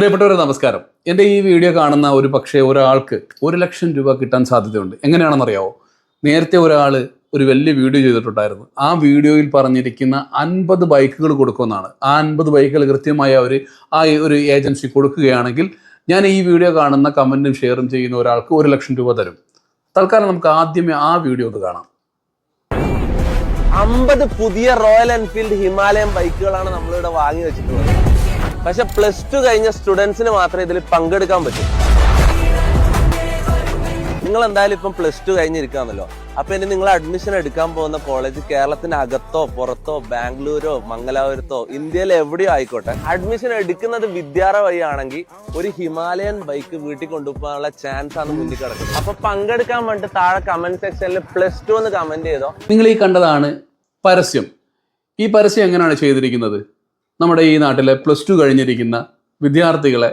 പ്രിയപ്പെട്ടവരെ നമസ്കാരം. എൻ്റെ ഈ വീഡിയോ കാണുന്ന ഒരു പക്ഷേ ഒരാൾക്ക് 1,00,000 രൂപ കിട്ടാൻ സാധ്യതയുണ്ട്. എങ്ങനെയാണെന്നറിയാവോ? നേരത്തെ ഒരാൾ ഒരു വലിയ വീഡിയോ ചെയ്തിട്ടുണ്ടായിരുന്നു. ആ വീഡിയോയിൽ പറഞ്ഞിരിക്കുന്ന 50 ബൈക്കുകൾ കൊടുക്കുമെന്നാണ്. ആ 50 ബൈക്കുകൾ കൃത്യമായി അവർ ആ ഒരു ഏജൻസി കൊടുക്കുകയാണെങ്കിൽ ഞാൻ ഈ വീഡിയോ കാണുന്ന കമൻറ്റും ഷെയറും ചെയ്യുന്ന ഒരാൾക്ക് 1,00,000 രൂപ തരും. തൽക്കാലം നമുക്ക് ആദ്യമേ ആ വീഡിയോ ഒന്ന് കാണാം. 50 പുതിയ റോയൽ എൻഫീൽഡ് ഹിമാലയൻ ബൈക്കുകളാണ് നമ്മളിവിടെ വാങ്ങി വെച്ചിട്ടുള്ളത്. പക്ഷെ +2 കഴിഞ്ഞ സ്റ്റുഡൻസിന് മാത്രമേ ഇതിൽ പങ്കെടുക്കാൻ പറ്റൂ. നിങ്ങൾ എന്തായാലും ഇപ്പം +2 കഴിഞ്ഞിരിക്കാമല്ലോ. അപ്പൊ ഇനി നിങ്ങൾ അഡ്മിഷൻ എടുക്കാൻ പോകുന്ന കോളേജ് കേരളത്തിന് അകത്തോ പുറത്തോ ബാംഗ്ലൂരോ മംഗലാപുരത്തോ ഇന്ത്യയിൽ എവിടെയോ ആയിക്കോട്ടെ, അഡ്മിഷൻ എടുക്കുന്നത് വിദ്യാറ വഴിയാണെങ്കിൽ ഒരു ഹിമാലയൻ ബൈക്ക് വീട്ടിൽ കൊണ്ടുപോകാനുള്ള ചാൻസ് ആണ് മുന്നിൽ കിടക്കുന്നത്. അപ്പൊ പങ്കെടുക്കാൻ വേണ്ടി താഴെ കമന്റ് സെക്ഷനിൽ +2 എന്ന് കമന്റ് ചെയ്തോ. നിങ്ങൾ ഈ കണ്ടതാണ് പരസ്യം. ഈ പരസ്യം എങ്ങനെയാണ് ചെയ്തിരിക്കുന്നത്? നമ്മുടെ ഈ നാട്ടിലെ +2 കഴിഞ്ഞിരിക്കുന്ന വിദ്യാർത്ഥികളെ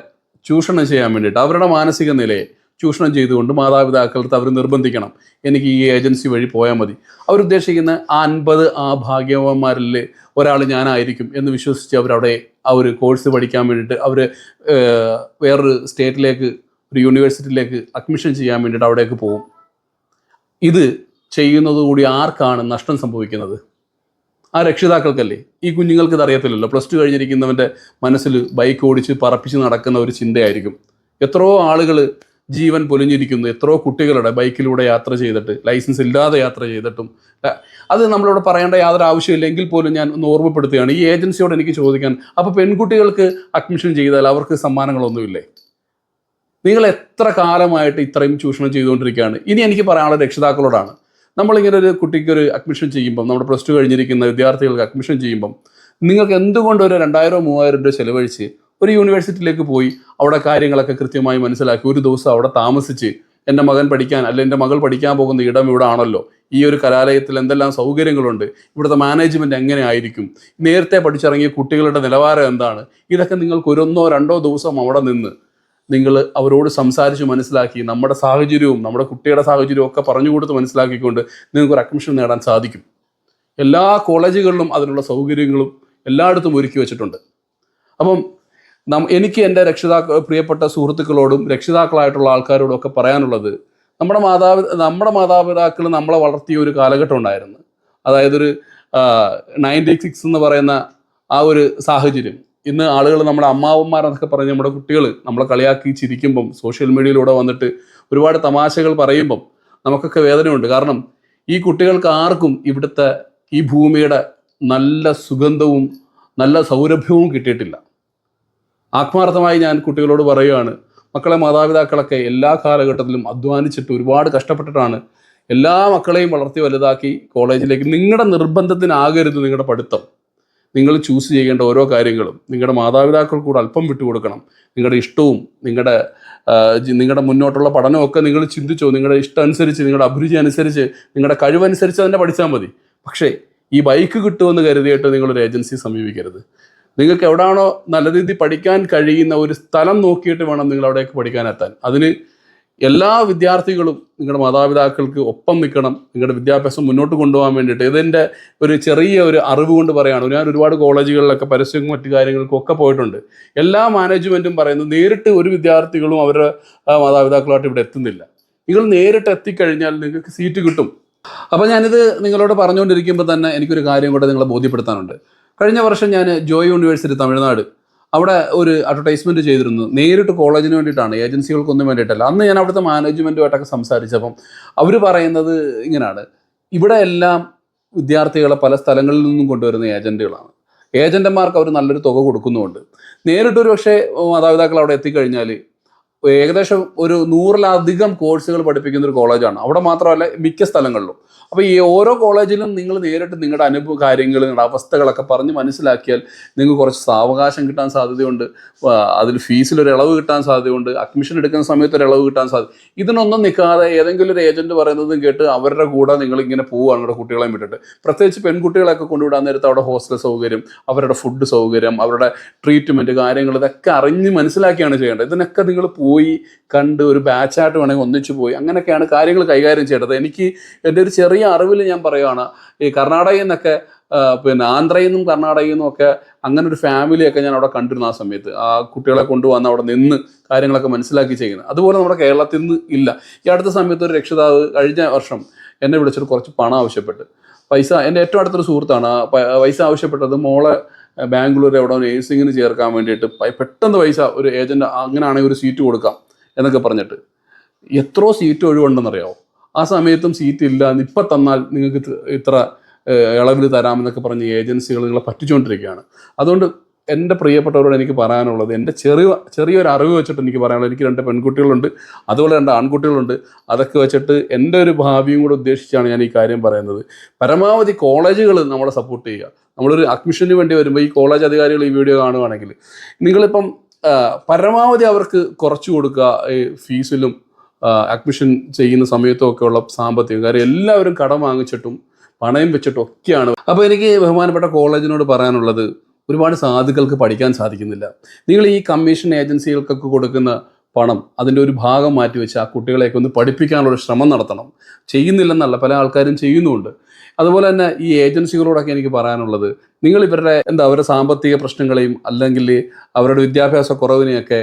ചൂഷണം ചെയ്യാൻ വേണ്ടിയിട്ട്, അവരുടെ മാനസിക നിലയെ ചൂഷണം ചെയ്തുകൊണ്ട് മാതാപിതാക്കളടുത്ത് അവർ നിർബന്ധിക്കണം, എനിക്ക് ഈ ഏജൻസി വഴി പോയാൽ മതി. അവരുദ്ദേശിക്കുന്ന 50 ഭാഗ്യവാന്മാരിൽ ഒരാൾ ഞാനായിരിക്കും എന്ന് വിശ്വസിച്ച് അവരവിടെ ആ ഒരു കോഴ്സ് പഠിക്കാൻ വേണ്ടിയിട്ട് അവർ വേറൊരു സ്റ്റേറ്റിലേക്ക്, ഒരു യൂണിവേഴ്സിറ്റിയിലേക്ക് അഡ്മിഷൻ ചെയ്യാൻ വേണ്ടിയിട്ട് അവിടേക്ക് പോകും. ഇത് ചെയ്യുന്നതുകൂടി ആർക്കാണ് നഷ്ടം സംഭവിക്കുന്നത്? ആ രക്ഷിതാക്കൾക്കല്ലേ. ഈ കുഞ്ഞുങ്ങൾക്ക് ഇത് അറിയത്തില്ലല്ലോ. +2 കഴിഞ്ഞിരിക്കുന്നവൻ്റെ മനസ്സിൽ ബൈക്ക് ഓടിച്ച് പറപ്പിച്ച് നടക്കുന്ന ഒരു ചിന്തയായിരിക്കും. എത്രയോ ആളുകൾ ജീവൻ പൊലിഞ്ഞിരിക്കുന്നു, എത്രയോ കുട്ടികളുടെ ബൈക്കിലൂടെ യാത്ര ചെയ്തിട്ട്, ലൈസൻസ് ഇല്ലാതെ യാത്ര ചെയ്തിട്ടും. അത് നമ്മളിവിടെ പറയേണ്ട യാതൊരു ആവശ്യമില്ലെങ്കിൽ പോലും ഞാൻ ഒന്ന് ഓർമ്മപ്പെടുത്തുകയാണ്. ഈ ഏജൻസിയോട് എനിക്ക് ചോദിക്കാൻ, അപ്പോൾ പെൺകുട്ടികൾക്ക് അഡ്മിഷൻ ചെയ്താൽ അവർക്ക് സമ്മാനങ്ങളൊന്നുമില്ലേ? നിങ്ങൾ എത്ര കാലമായിട്ട് ഇത്രയും ചൂഷണം ചെയ്തുകൊണ്ടിരിക്കുകയാണ്? ഇനി എനിക്ക് പറയാനുള്ള രക്ഷിതാക്കളോടാണ്. നമ്മളിങ്ങനെ ഒരു കുട്ടിക്ക് ഒരു അഡ്മിഷൻ ചെയ്യുമ്പം, നമ്മുടെ +2 കഴിഞ്ഞിരിക്കുന്ന വിദ്യാർത്ഥികൾക്ക് അഡ്മിഷൻ ചെയ്യുമ്പം, നിങ്ങൾക്ക് എന്തുകൊണ്ട് ഒരു 2,000-3,000 രൂപ ചെലവഴിച്ച് ഒരു യൂണിവേഴ്സിറ്റിയിലേക്ക് പോയി അവിടെ കാര്യങ്ങളൊക്കെ കൃത്യമായി മനസ്സിലാക്കി ഒരു ദിവസം അവിടെ താമസിച്ച്, എൻ്റെ മകൻ പഠിക്കാൻ എൻ്റെ മകൾ പഠിക്കാൻ പോകുന്ന ഇടം ഇവിടെ ആണല്ലോ, ഈ ഒരു കലാലയത്തിൽ എന്തെല്ലാം സൗകര്യങ്ങളുണ്ട്, ഇവിടുത്തെ മാനേജ്മെൻറ്റ് എങ്ങനെ ആയിരിക്കും, നേരത്തെ പഠിച്ചിറങ്ങിയ കുട്ടികളുടെ നിലവാരം എന്താണ്, ഇതൊക്കെ നിങ്ങൾക്ക് 1-2 ദിവസം അവിടെ നിന്ന് നിങ്ങൾ അവരോട് സംസാരിച്ച് മനസ്സിലാക്കി, നമ്മുടെ സാഹചര്യവും നമ്മുടെ കുട്ടിയുടെ സാഹചര്യവും ഒക്കെ പറഞ്ഞു കൊടുത്ത് മനസ്സിലാക്കിക്കൊണ്ട് നിങ്ങൾക്കൊരു അഡ്മിഷൻ നേടാൻ സാധിക്കും. എല്ലാ കോളേജുകളിലും അതിനുള്ള സൗകര്യങ്ങളും എല്ലായിടത്തും ഒരുക്കി വെച്ചിട്ടുണ്ട്. അപ്പം എനിക്ക് എൻ്റെ പ്രിയപ്പെട്ട സുഹൃത്തുക്കളോടും രക്ഷിതാക്കളായിട്ടുള്ള ആൾക്കാരോടും ഒക്കെ പറയാനുള്ളത്, നമ്മുടെ മാതാപിതാക്കൾ നമ്മളെ വളർത്തിയ ഒരു കാലഘട്ടം ഉണ്ടായിരുന്നു. അതായത് ഒരു 96 എന്ന് പറയുന്ന ആ ഒരു സാഹചര്യം. ഇന്ന് ആളുകൾ നമ്മുടെ അമ്മാവന്മാരെന്നൊക്കെ പറഞ്ഞ് നമ്മുടെ കുട്ടികൾ നമ്മളെ കളിയാക്കി ചിരിക്കുമ്പം, സോഷ്യൽ മീഡിയയിലൂടെ വന്നിട്ട് ഒരുപാട് തമാശകൾ പറയുമ്പം നമുക്കൊക്കെ വേദനയുണ്ട്. കാരണം ഈ കുട്ടികൾക്ക് ആർക്കും ഇവിടുത്തെ ഈ ഭൂമിയുടെ നല്ല സുഗന്ധവും നല്ല സൗരഭ്യവും കിട്ടിയിട്ടില്ല. ആത്മാർത്ഥമായി ഞാൻ കുട്ടികളോട് പറയുകയാണ്, മക്കളെ, മാതാപിതാക്കളൊക്കെ എല്ലാ കാലഘട്ടത്തിലും അധ്വാനിച്ചിട്ട് ഒരുപാട് കഷ്ടപ്പെട്ടിട്ടാണ് എല്ലാ മക്കളെയും വളർത്തി വലുതാക്കി കോളേജിലേക്ക്. നിങ്ങളുടെ നിർബന്ധത്തിനാകരുത് നിങ്ങളുടെ പഠിത്തം. നിങ്ങൾ ചൂസ് ചെയ്യേണ്ട ഓരോ കാര്യങ്ങളും നിങ്ങളുടെ മാതാപിതാക്കൾ കൂടെ അല്പം വിട്ടുകൊടുക്കണം. നിങ്ങളുടെ ഇഷ്ടവും നിങ്ങളുടെ മുന്നോട്ടുള്ള പഠനമൊക്കെ നിങ്ങൾ ചിന്തിച്ചോ, നിങ്ങളുടെ ഇഷ്ടം അനുസരിച്ച്, നിങ്ങളുടെ അഭിരുചി അനുസരിച്ച്, നിങ്ങളുടെ കഴിവനുസരിച്ച് തന്നെ പഠിച്ചാൽ മതി. പക്ഷേ ഈ ബൈക്ക് കിട്ടുമെന്ന് കരുതിയിട്ട് നിങ്ങളൊരു ഏജൻസി സമീപിക്കരുത്. നിങ്ങൾക്ക് എവിടെയാണോ നല്ല രീതിയിൽ പഠിക്കാൻ കഴിയുന്ന ഒരു സ്ഥലം നോക്കിയിട്ട് വേണം നിങ്ങൾ അവിടേക്ക് പഠിക്കാനെത്താൻ. അതിന് എല്ലാ വിദ്യാർത്ഥികളും നിങ്ങളുടെ മാതാപിതാക്കൾക്ക് ഒപ്പം നിൽക്കണം, നിങ്ങളുടെ വിദ്യാഭ്യാസം മുന്നോട്ട് കൊണ്ടുപോകാൻ വേണ്ടിയിട്ട്. ഇതിൻ്റെ ഒരു ചെറിയ ഒരു അറിവ് കൊണ്ട് പറയുകയാണ്. ഞാൻ ഒരുപാട് കോളേജുകളിലൊക്കെ പരസ്യവും മറ്റു കാര്യങ്ങൾക്കും ഒക്കെ പോയിട്ടുണ്ട്. എല്ലാ മാനേജ്മെൻറ്റും പറയുന്നത് നേരിട്ട് ഒരു വിദ്യാർത്ഥികളും അവരുടെ മാതാപിതാക്കളുമായിട്ട് ഇവിടെ എത്തുന്നില്ല. നിങ്ങൾ നേരിട്ട് എത്തിക്കഴിഞ്ഞാൽ നിങ്ങൾക്ക് സീറ്റ് കിട്ടും. അപ്പോൾ ഞാനിത് നിങ്ങളോട് പറഞ്ഞുകൊണ്ടിരിക്കുമ്പോൾ തന്നെ എനിക്കൊരു കാര്യം കൂടെ നിങ്ങളെ ബോധ്യപ്പെടുത്താനുണ്ട്. കഴിഞ്ഞ വർഷം ഞാൻ ജോയ് യൂണിവേഴ്സിറ്റി തമിഴ്നാട് അവിടെ ഒരു അഡ്വർടൈസ്മെൻറ്റ് ചെയ്തിരുന്നു. നേരിട്ട് കോളേജിന് വേണ്ടിയിട്ടാണ്, ഏജൻസികൾക്കൊന്നും വേണ്ടിയിട്ടല്ല. അന്ന് ഞാൻ അവിടുത്തെ മാനേജ്മെൻറ്റുമായിട്ടൊക്കെ സംസാരിച്ചപ്പം അവർ പറയുന്നത് ഇങ്ങനെയാണ്, ഇവിടെ എല്ലാം വിദ്യാർത്ഥികളെ പല സ്ഥലങ്ങളിൽ നിന്നും കൊണ്ടുവരുന്ന ഏജൻറ്റുകളാണ്. ഏജൻറ്റന്മാർക്ക് അവർ നല്ലൊരു തുക കൊടുക്കുന്നുമുണ്ട്. നേരിട്ടൊരു പക്ഷേ മാതാപിതാക്കൾ അവിടെ എത്തിക്കഴിഞ്ഞാൽ ഏകദേശം ഒരു 100-ലധികം കോഴ്സുകൾ പഠിപ്പിക്കുന്ന ഒരു കോളേജാണ്. അവിടെ മാത്രമല്ല, മിക്ക സ്ഥലങ്ങളിലും. അപ്പോൾ ഈ ഓരോ കോളേജിലും നിങ്ങൾ നേരിട്ട് നിങ്ങളുടെ കാര്യങ്ങൾ, നിങ്ങളുടെ അവസ്ഥകളൊക്കെ പറഞ്ഞ് മനസ്സിലാക്കിയാൽ നിങ്ങൾക്ക് കുറച്ച് സാവകാശം കിട്ടാൻ സാധ്യതയുണ്ട്. അതിൽ ഫീസിലൊരു ഇളവ് കിട്ടാൻ സാധ്യതയുണ്ട്. അഡ്മിഷൻ എടുക്കുന്ന സമയത്ത് ഒരു ഇളവ് കിട്ടാൻ സാധ്യത. ഇതിനൊന്നും നിൽക്കാതെ ഏതെങ്കിലും ഒരു ഏജൻറ്റ് പറയുന്നതും കേട്ട് അവരുടെ കൂടെ നിങ്ങളിങ്ങനെ പോവുകയാണ് നിങ്ങളുടെ കുട്ടികളെയും വിട്ടിട്ട്. പ്രത്യേകിച്ച് പെൺകുട്ടികളെയൊക്കെ കൊണ്ടുവിടാൻ നേരത്ത് അവിടെ ഹോസ്റ്റൽ സൗകര്യം, അവരുടെ ഫുഡ് സൗകര്യം, അവരുടെ ട്രീറ്റ്മെൻറ്റ് കാര്യങ്ങൾ, ഇതൊക്കെ അറിഞ്ഞ് മനസ്സിലാക്കിയാണ് ചെയ്യേണ്ടത്. ഇതിനൊക്കെ നിങ്ങൾ പോയി കണ്ട് ഒരു ബാച്ചായിട്ട് വേണമെങ്കിൽ ഒന്നിച്ചു പോയി അങ്ങനെയൊക്കെയാണ് കാര്യങ്ങൾ കൈകാര്യം ചെയ്യേണ്ടത്. എനിക്ക് എൻ്റെ ഒരു ചെറിയ അറിവിൽ ഞാൻ പറയുകയാണ്, ഈ കർണാടകയിൽ നിന്നൊക്കെ പിന്നെ ആന്ധ്രയിൽ നിന്നും കർണാടകയിൽ നിന്നും ഒക്കെ അങ്ങനെ ഒരു ഫാമിലിയൊക്കെ ഞാൻ അവിടെ കണ്ടിരുന്നു ആ സമയത്ത്. ആ കുട്ടികളെ കൊണ്ടുവന്ന് അവിടെ നിന്ന് കാര്യങ്ങളൊക്കെ മനസ്സിലാക്കി ചെയ്യുന്നത്. അതുപോലെ നമ്മുടെ കേരളത്തിൽ നിന്ന് ഇല്ല. ഈ അടുത്ത സമയത്ത് ഒരു രക്ഷിതാവ് കഴിഞ്ഞ വർഷം എന്നെ വിളിച്ചിട്ട് കുറച്ച് പണം ആവശ്യപ്പെട്ട്, പൈസ, എൻ്റെ ഏറ്റവും അടുത്തൊരു സുഹൃത്താണ്, പൈസ ആവശ്യപ്പെട്ടത് മോളെ ബാംഗ്ലൂർ എവിടെ നേഴ്സിങ്ങിന് ചേർക്കാൻ വേണ്ടിയിട്ട് പെട്ടെന്ന് പൈസ ഒരു ഏജൻറ്റ് അങ്ങനെയാണെങ്കിൽ ഒരു സീറ്റ് കൊടുക്കാം എന്നൊക്കെ പറഞ്ഞിട്ട്. എത്രയോ സീറ്റ് ഒഴിവുണ്ടെന്നറിയാമോ? ആ സമയത്തും സീറ്റ് ഇല്ല, ഇപ്പം തന്നാൽ നിങ്ങൾക്ക് ഇത്ര ഇളവിൽ തരാമെന്നൊക്കെ പറഞ്ഞ് ഏജൻസികൾ നിങ്ങളെ പറ്റിച്ചുകൊണ്ടിരിക്കുകയാണ്. അതുകൊണ്ട് എൻ്റെ പ്രിയപ്പെട്ടവരോട് എനിക്ക് പറയാനുള്ളത്, എൻ്റെ ചെറിയൊരു അറിവ് വെച്ചിട്ട് എനിക്ക് പറയാനുള്ളത്, എനിക്ക് 2 പെൺകുട്ടികളുണ്ട്, അതുപോലെ 2 ആൺകുട്ടികളുണ്ട്. അതൊക്കെ വെച്ചിട്ട് എൻ്റെ ഒരു ഭാവിയും കൂടെ ഉദ്ദേശിച്ചാണ് ഞാൻ ഈ കാര്യം പറയുന്നത്. പരമാവധി കോളേജുകൾ നമ്മളെ സപ്പോർട്ട് ചെയ്യുക. നമ്മളൊരു അഡ്മിഷന് വേണ്ടി വരുമ്പോൾ ഈ കോളേജ് അധികാരികൾ ഈ വീഡിയോ കാണുകയാണെങ്കിൽ നിങ്ങളിപ്പം പരമാവധി അവർക്ക് കുറച്ച് കൊടുക്കുക, ഈ ഫീസിലും അഡ്മിഷൻ ചെയ്യുന്ന സമയത്തും ഒക്കെ ഉള്ള സാമ്പത്തികം. കാര്യം എല്ലാവരും കടം വാങ്ങിച്ചിട്ടും പണയം വെച്ചിട്ടും ഒക്കെയാണ്. അപ്പോൾ എനിക്ക് ബഹുമാനപ്പെട്ട കോളേജിനോട് പറയാനുള്ളത്, ഒരുപാട് സാധുക്കൾക്ക് പഠിക്കാൻ സാധിക്കുന്നില്ല. നിങ്ങൾ ഈ കമ്മീഷൻ ഏജൻസികൾക്കൊക്കെ കൊടുക്കുന്ന പണം അതിൻ്റെ ഒരു ഭാഗം മാറ്റിവെച്ച് ആ കുട്ടികളെയൊക്കെ ഒന്ന് പഠിപ്പിക്കാനുള്ളൊരു ശ്രമം നടത്തണം. ചെയ്യുന്നില്ലെന്നല്ല, പല ആൾക്കാരും ചെയ്യുന്നുമുണ്ട്. അതുപോലെ തന്നെ ഈ ഏജൻസികളോടൊക്കെ എനിക്ക് പറയാനുള്ളത്, നിങ്ങൾ ഇവരുടെ അവരുടെ സാമ്പത്തിക പ്രശ്നങ്ങളെയും അല്ലെങ്കിൽ അവരുടെ വിദ്യാഭ്യാസ കുറവിനെയൊക്കെ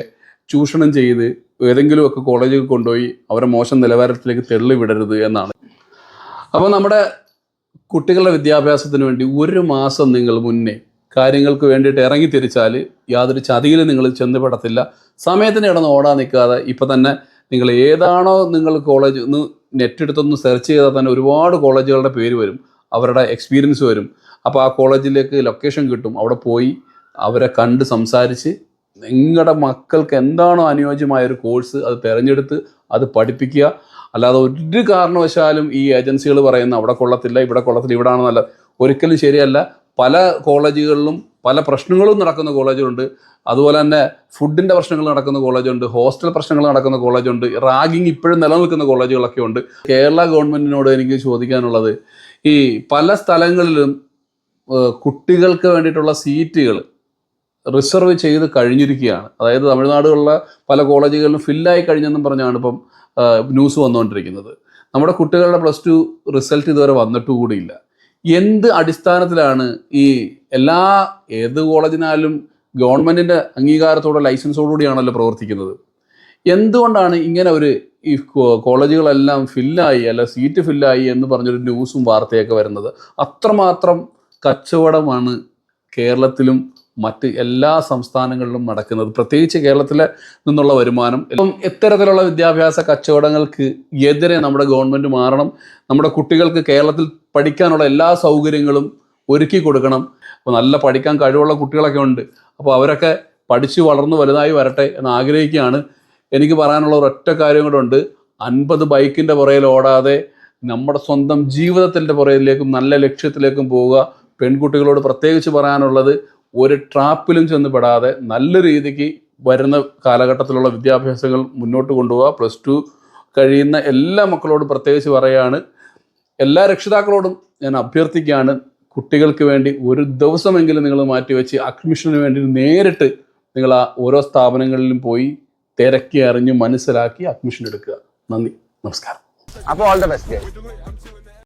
ചൂഷണം ചെയ്ത് ഏതെങ്കിലുമൊക്കെ കോളേജിൽ കൊണ്ടുപോയി അവരെ മോശം നിലവാരത്തിലേക്ക് തള്ളി വിടരുത് എന്നാണ്. അപ്പോൾ നമ്മുടെ കുട്ടികളുടെ വിദ്യാഭ്യാസത്തിന് വേണ്ടി 1 മാസം നിങ്ങൾ മുന്നേ കാര്യങ്ങൾക്ക് വേണ്ടിയിട്ട് ഇറങ്ങി തിരിച്ചാൽ യാതൊരു ചതിയിലും നിങ്ങൾ ചെന്നുപെടത്തില്ല. സമയത്തിന് കിടന്ന് ഓടാൻ നിൽക്കാതെ ഇപ്പം തന്നെ നിങ്ങൾ ഏതാണോ നിങ്ങൾ കോളേജ് ഒന്ന് നെറ്റ് എടുത്തൊന്ന് സെർച്ച് ചെയ്താൽ തന്നെ ഒരുപാട് കോളേജുകളുടെ പേര് വരും, അവരുടെ എക്സ്പീരിയൻസ് വരും. അപ്പോൾ ആ കോളേജിലേക്ക് ലൊക്കേഷൻ കിട്ടും. അവിടെ പോയി അവരെ കണ്ട് സംസാരിച്ച് നിങ്ങളുടെ മക്കൾക്ക് എന്താണോ അനുയോജ്യമായൊരു കോഴ്സ് അത് തിരഞ്ഞെടുത്ത് അത് പഠിപ്പിക്കുക. അല്ലാതെ ഒരു കാരണവശാലും ഈ ഏജൻസികൾ പറയുന്ന അവിടെ കൊള്ളത്തില്ല, ഇവിടെ കൊള്ളത്തില്ല, ഇവിടെ ആണെന്നല്ല, ഒരിക്കലും ശരിയല്ല. പല കോളേജുകളിലും പല പ്രശ്നങ്ങളും നടക്കുന്ന കോളേജുണ്ട്. അതുപോലെ തന്നെ ഫുഡിൻ്റെ പ്രശ്നങ്ങൾ നടക്കുന്ന കോളേജുണ്ട്, ഹോസ്റ്റൽ പ്രശ്നങ്ങൾ നടക്കുന്ന കോളേജുണ്ട്, റാഗിങ് ഇപ്പോഴും നിലനിൽക്കുന്ന കോളേജുകളൊക്കെ ഉണ്ട്. കേരള ഗവൺമെൻറ്റിനോട് എനിക്ക് ചോദിക്കാനുള്ളത്, ഈ പല സ്ഥലങ്ങളിലും കുട്ടികൾക്ക് വേണ്ടിയിട്ടുള്ള സീറ്റുകൾ റിസർവ് ചെയ്ത് കഴിഞ്ഞിരിക്കുകയാണ്. അതായത് തമിഴ്നാടുകളിലുള്ള പല കോളേജുകളിലും ഫില്ലായി കഴിഞ്ഞെന്നും പറഞ്ഞാണ് ഇപ്പം ന്യൂസ് വന്നുകൊണ്ടിരിക്കുന്നത്. നമ്മുടെ കുട്ടികളുടെ +2 റിസൾട്ട് ഇതുവരെ വന്നിട്ട് കൂടിയില്ല. എന്ത് അടിസ്ഥാനത്തിലാണ് ഈ ഏത് കോളേജിനാലും ഗവൺമെൻറ്റിൻ്റെ അംഗീകാരത്തോടെ ലൈസൻസോടുകൂടിയാണല്ലോ പ്രവർത്തിക്കുന്നത്? എന്തുകൊണ്ടാണ് ഇങ്ങനെ ഈ കോളേജുകളെല്ലാം ഫില്ലായി അല്ല സീറ്റ് ഫില്ലായി എന്ന് പറഞ്ഞൊരു ന്യൂസും വാർത്തയൊക്കെ വരുന്നത്? അത്രമാത്രം കച്ചവടമാണ് കേരളത്തിലും മറ്റ് എല്ലാ സംസ്ഥാനങ്ങളിലും നടക്കുന്നത്. പ്രത്യേകിച്ച് കേരളത്തിലെ നിന്നുള്ള വരുമാനം. ഇപ്പം ഇത്തരത്തിലുള്ള വിദ്യാഭ്യാസ കച്ചവടങ്ങൾക്ക് എതിരെ നമ്മുടെ ഗവൺമെൻറ് മാറണം. നമ്മുടെ കുട്ടികൾക്ക് കേരളത്തിൽ പഠിക്കാനുള്ള എല്ലാ സൗകര്യങ്ങളും ഒരുക്കി കൊടുക്കണം. അപ്പോൾ നല്ല പഠിക്കാൻ കഴിവുള്ള കുട്ടികളൊക്കെ ഉണ്ട്. അപ്പോൾ അവരൊക്കെ പഠിച്ച് വളർന്ന് വലുതായി വരട്ടെ എന്ന് ആഗ്രഹിക്കുകയാണ്. എനിക്ക് പറയാനുള്ള ഒരൊറ്റ കാര്യം കൂടെ ഉണ്ട്. 50 ബൈക്കിൻ്റെ പുറയിൽ ഓടാതെ നമ്മുടെ സ്വന്തം ജീവിതത്തിൻ്റെ പുറയിലേക്കും നല്ല ലക്ഷ്യത്തിലേക്കും പോവുക. പെൺകുട്ടികളോട് പ്രത്യേകിച്ച് പറയാനുള്ളത്, ഒരു ട്രാപ്പിലും ചെന്ന് പെടാതെ നല്ല രീതിക്ക് വരുന്ന കാലഘട്ടത്തിലുള്ള വിദ്യാഭ്യാസങ്ങൾ മുന്നോട്ട് കൊണ്ടുപോകുക. +2 കഴിയുന്ന എല്ലാ മക്കളോടും പ്രത്യേകിച്ച് പറയുകയാണ്, എല്ലാ രക്ഷിതാക്കളോടും ഞാൻ അഭ്യർത്ഥിക്കുകയാണ്, കുട്ടികൾക്ക് വേണ്ടി ഒരു ദിവസമെങ്കിലും നിങ്ങൾ മാറ്റിവെച്ച് അഡ്മിഷന് വേണ്ടി നേരിട്ട് നിങ്ങൾ ആ ഓരോ സ്ഥാപനങ്ങളിലും പോയി തിരക്കി അറിഞ്ഞ് മനസ്സിലാക്കി അഡ്മിഷൻ എടുക്കുക. നന്ദി, നമസ്കാരം. അപ്പോൾ ഓൾ ദ ബെസ്റ്റ്.